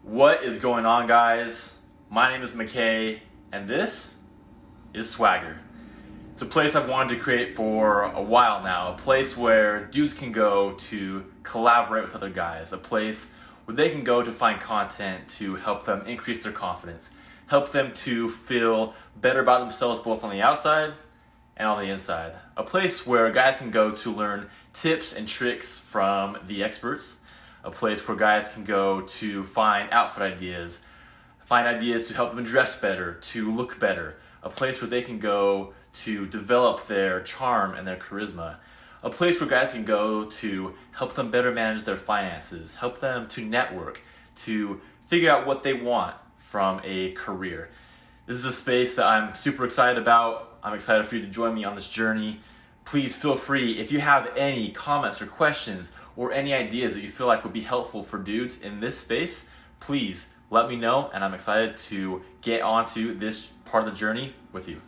What is going on, guys? My name is McKay, and this is Swagger. It's a place I've wanted to create for a while now, a place where dudes can go to collaborate with other guys, a place where they can go to find content to help them increase their confidence, help them to feel better about themselves both on the outside and on the inside. A place where guys can go to learn tips and tricks from the experts. A place where guys can go to find outfit ideas, find ideas to help them dress better, to look better. A place where they can go to develop their charm and their charisma. A place where guys can go to help them better manage their finances, help them to network, to figure out what they want from a career. This is a space that I'm super excited about. I'm excited for you to join me on this journey. Please feel free, if you have any comments or questions or any ideas that you feel like would be helpful for dudes in this space, please let me know, and I'm excited to get onto this part of the journey with you.